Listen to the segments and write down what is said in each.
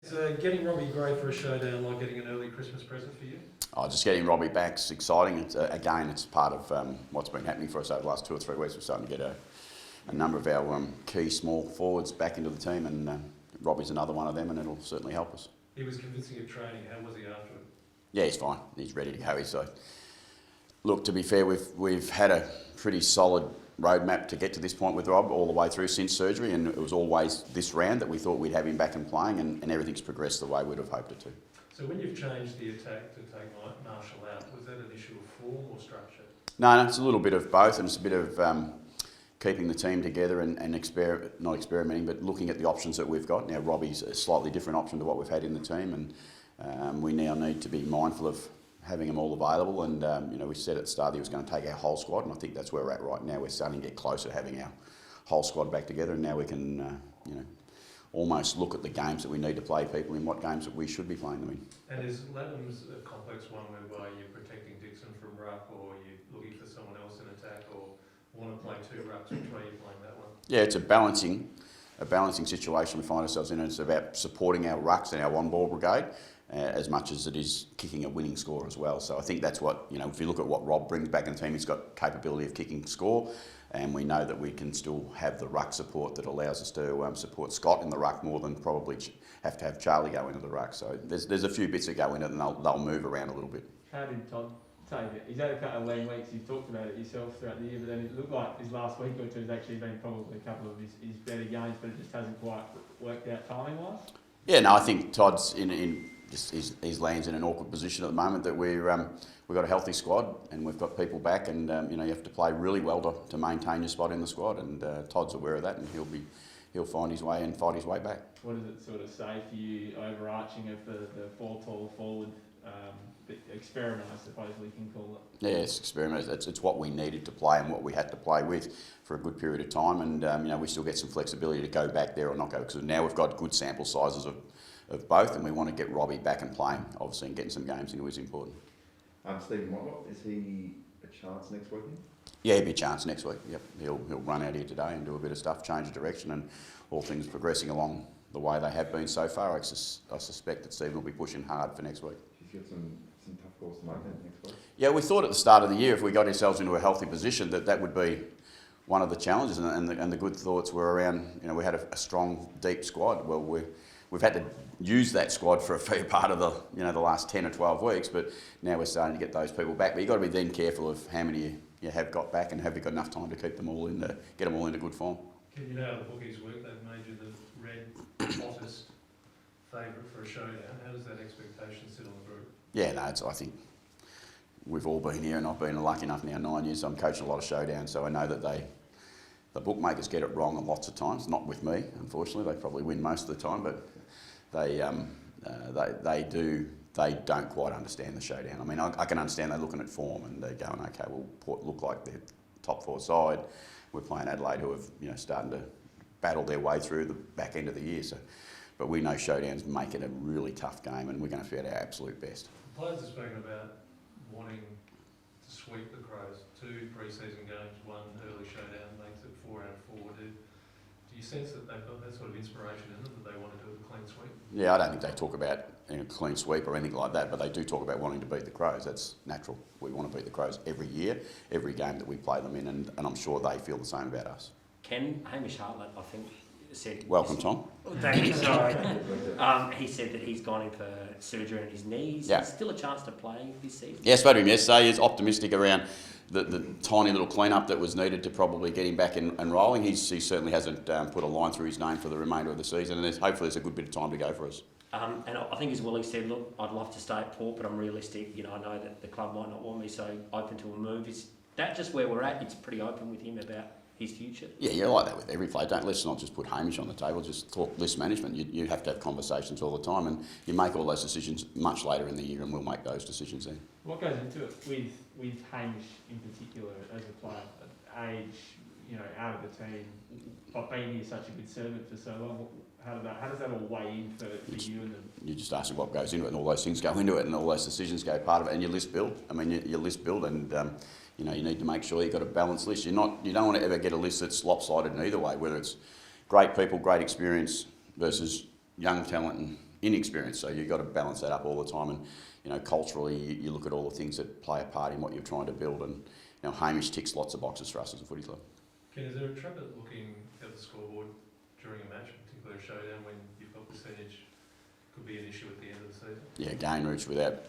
Is getting Robbie Gray for a showdown like getting an early Christmas present for you? Oh, just getting Robbie back is exciting. Again, it's part of what's been happening for us over the last 2 or 3 weeks. We're starting to get a number of our key small forwards back into the team, and Robbie's another one of them, and it'll certainly help us. He was convincing at training. How was he after it? Yeah, he's fine. He's ready to go. Look, to be fair, we've had a pretty solid roadmap to get to this point with Rob all the way through since surgery, and it was always this round that we thought we'd have him back and playing, and everything's progressed the way we'd have hoped it to. So when you've changed the attack to take Marshall out, was that an issue of form or structure? No, it's a little bit of both, and it's a bit of keeping the team together and not experimenting, but looking at the options that we've got. Now, Robbie's a slightly different option to what we've had in the team, and we now need to be mindful of having them all available. And we said at the start that he was going to take our whole squad, and I think that's where we're at right now. We're starting to get closer to having our whole squad back together, and now we can, almost look at the games that we need to play people in, what games that we should be playing them in. And is Latham's a complex one whereby you're protecting Dixon from ruck, or you're looking for someone else in attack, or want to play 2 rucks? Which way are you playing that one? Yeah, it's a balancing situation we find ourselves in, and it's about supporting our rucks and our on-ball brigade as much as it is kicking a winning score as well. So I think that's what, if you look at what Rob brings back in the team, he's got capability of kicking score, and we know that we can still have the ruck support that allows us to support Scott in the ruck more than probably have to have Charlie go into the ruck. So there's a few bits that go in it, and they'll move around a little bit. How did Todd take it? He's had a couple of lean weeks, you've talked about it yourself throughout the year, but then it looked like his last week or two has actually been probably a couple of his better games, but it just hasn't quite worked out timing-wise? Yeah, no, I think Todd's he lands in an awkward position at the moment that we've got a healthy squad, and we've got people back, and you have to play really well to maintain your spot in the squad, and Todd's aware of that, and he'll find his way and fight his way back. What does it sort of say for you, overarching of the 4 tall forward experiment, I suppose we can call it? Yeah, it's experiment. It's what we needed to play and what we had to play with for a good period of time, and we still get some flexibility to go back there or not go, because now we've got good sample sizes of both, and we want to get Robbie back and playing, obviously, and getting some games into is important. Stephen Whitelock, is he a chance next weekend? Yeah, he'll be a chance next week. Yep, he'll run out here today and do a bit of stuff, change of direction, and all things progressing along the way they have been so far. I suspect that Stephen will be pushing hard for next week. He's got some tough calls to make next week. Yeah, we thought at the start of the year, if we got ourselves into a healthy position, that would be one of the challenges, and the good thoughts were around, we had a strong, deep squad. Well, we've had to use that squad for a fair part of the last 10 or 12 weeks, but now we're starting to get those people back. But you've got to be then careful of how many you have got back, and have you got enough time to keep them all get them all into good form. Can you know how the bookies work? They've made you the red hottest favourite for a showdown. How does that expectation sit on the group? Yeah, no, I think we've all been here, and I've been lucky enough now 9 years, so I'm coaching a lot of showdowns, so I know that the bookmakers get it wrong lots of times. Not with me, unfortunately. They probably win most of the time, but they don't quite understand the showdown. I mean, I can understand they're looking at form and they're going, okay, well, Port look like they're top 4 side. We're playing Adelaide, who have starting to battle their way through the back end of the year. So, but we know showdowns make it a really tough game, and we're going to be at our absolute best. The players have spoken about wanting to sweep the Crows. 2 pre-season games, 1 early showdown, makes it 4 out of 4. Do you sense that they've got that sort of inspiration in them, that they want to do a clean sweep? Yeah, I don't think they talk about a clean sweep or anything like that, but they do talk about wanting to beat the Crows. That's natural. We want to beat the Crows every year, every game that we play them in, and I'm sure they feel the same about us. Hamish Hartlett, I think, said... Welcome, Tom. Thank you, sorry. He said that he's gone in for surgery on his knees. Yeah. There's still a chance to play this season? Yeah, I spoke to him yesterday. He's optimistic around the tiny little clean-up that was needed to probably get him back and rolling. He certainly hasn't put a line through his name for the remainder of the season, and hopefully there's a good bit of time to go for us. And I think as Willie said, look, I'd love to stay at Port, but I'm realistic. I know that the club might not want me, so open to a move. Is that just where we're at? It's pretty open with him about his future? Yeah, you're like that with every player. Let's not just put Hamish on the table, just talk list management. You have to have conversations all the time, and you make all those decisions much later in the year, and we'll make those decisions then. What goes into it with Hamish in particular as a player? Age, out of the team, but being here such a good servant for so long, how does that all weigh in for you and them? You just ask what goes into it, and all those things go into it, and all those decisions go part of it, and your list build. I mean, your list build, and you need to make sure you've got a balanced list. You don't want to ever get a list that's lopsided in either way, whether it's great people, great experience versus young talent and inexperienced. So you've got to balance that up all the time. And culturally, you look at all the things that play a part in what you're trying to build. And Hamish ticks lots of boxes for us as a footy club. Ken, is there a trap at looking at the scoreboard during a match, particularly a showdown, when you've got percentage could be an issue at the end of the season? Yeah, game routes, without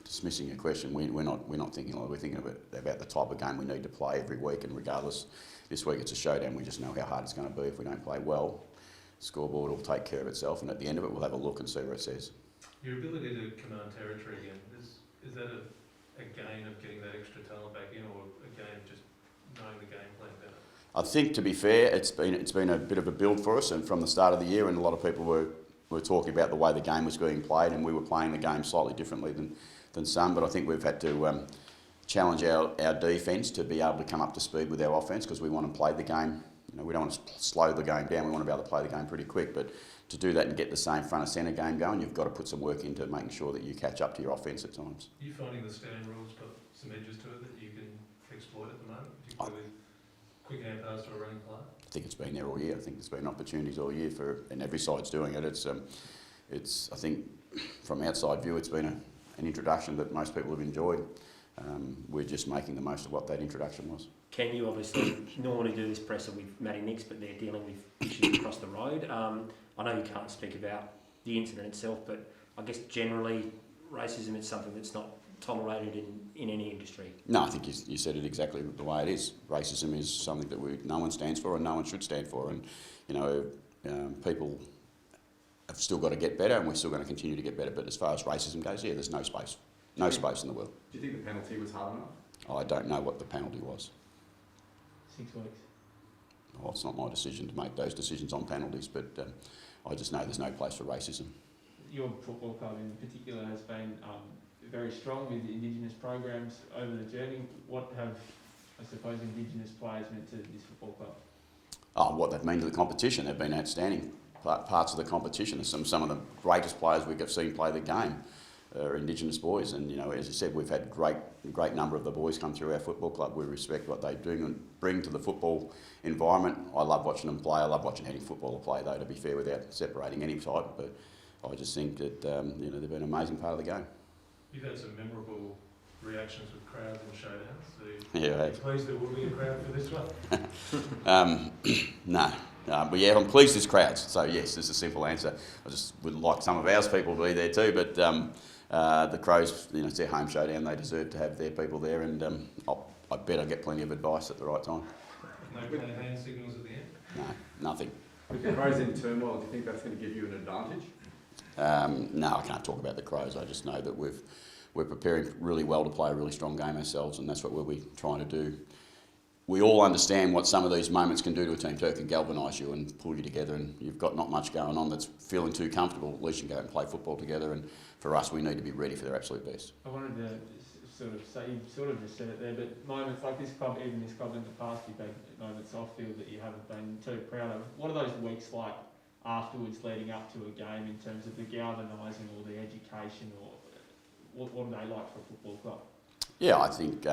dismissing your question, we're not thinking like we're thinking about the type of game we need to play every week, and regardless, this week it's a showdown. We just know how hard it's going to be. If we don't play well, the scoreboard will take care of itself, and at the end of it, we'll have a look and see where it says. Your ability to command territory again, is that a gain of getting that extra talent back in, or a gain of just knowing the game plan better? I think, to be fair, it's been a bit of a build for us, and from the start of the year, and a lot of people were talking about the way the game was being played, and we were playing the game slightly differently than some. But I think we've had to challenge our defence to be able to come up to speed with our offence, because we want to play the game. We don't want to slow the game down. We want to be able to play the game pretty quick. But to do that and get the same front of centre game going, you've got to put some work into making sure that you catch up to your offence at times. Are you finding the stand rules got some edges to it that you can exploit at the moment, particularly with quick hand pass to a running player? I think it's been there all year. I think there's been opportunities all year and every side's doing it. It's I think from outside view, it's been an introduction that most people have enjoyed. We're just making the most of what that introduction was. Ken, you obviously normally do this presser with Matty Nix, but they're dealing with issues across the road. I know you can't speak about the incident itself, but I guess generally racism is something that's not tolerated in any industry. No, I think you said it exactly the way it is. Racism is something that no one stands for, and no one should stand for. And people have still got to get better, and we're still going to continue to get better. But as far as racism goes, there's no space. No space in the world. Do you think the penalty was hard enough? I don't know what the penalty was. 6 weeks. Well, it's not my decision to make those decisions on penalties, but I just know there's no place for racism. Your football club in particular has been very strong with Indigenous programs over the journey. What have, I suppose, Indigenous players meant to this football club? Oh, what they've meant to the competition. They've been outstanding parts of the competition. Some of the greatest players we've seen play the game are Indigenous boys, and as I said, we've had a great number of the boys come through our football club. We respect what they do and bring to the football environment. I love watching them play. I love watching any footballer play, though, to be fair, without separating any type. But I just think that they've been an amazing part of the game. You've had some memorable reactions with crowds and showdowns. So are you pleased there will be a crowd for this one? No. But yeah, I'm pleased there's crowds. So yes, it's a simple answer. I just would like some of ours people to be there too. But the Crows, it's their home showdown. They deserve to have their people there, and I bet I get plenty of advice at the right time. No hand signals at the end? No, nothing. With the Crows in turmoil, do you think that's going to give you an advantage? No, I can't talk about the Crows. I just know that we're preparing really well to play a really strong game ourselves, and that's what we'll be trying to do. We all understand what some of these moments can do to a team too. It can galvanise you and pull you together, and you've got not much going on that's feeling too comfortable. At least you can go out and play football together, and for us, we need to be ready for their absolute best. I wanted to sort of say, you sort of just said it there, but moments like this club, even this club in the past, you've had moments off field that you haven't been too proud of. What are those weeks like afterwards leading up to a game in terms of the galvanising or the education, or what are they like for a football club? Yeah, I think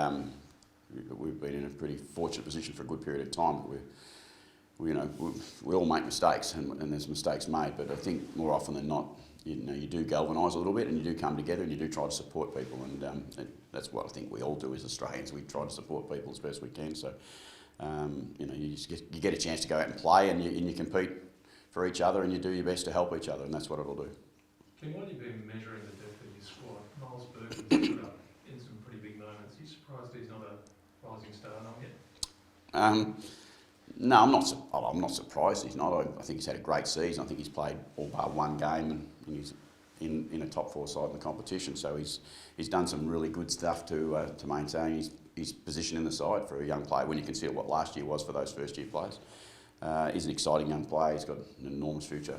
we've been in a pretty fortunate position for a good period of time. We all make mistakes, and there's mistakes made, but I think more often than not, you do galvanise a little bit, and you do come together, and you do try to support people, and that's what I think we all do as Australians. We try to support people as best we can. So, you get a chance to go out and play, and you compete for each other, and you do your best to help each other, and that's what it'll do. Ken, what have you been measuring the depth of your squad? Miles Burton's put up in some pretty big moments. Are you surprised he's not a rising star not yet? No, I'm not surprised he's not. I think he's had a great season. I think he's played all bar one game, and he's in a top four side in the competition. So he's done some really good stuff to maintain his position in the side for a young player. When you consider what last year was for those first year players, he's an exciting young player. He's got an enormous future.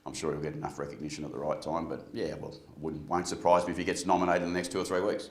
I'm sure he'll get enough recognition at the right time. But yeah, well, won't surprise me if he gets nominated in the next 2 or 3 weeks.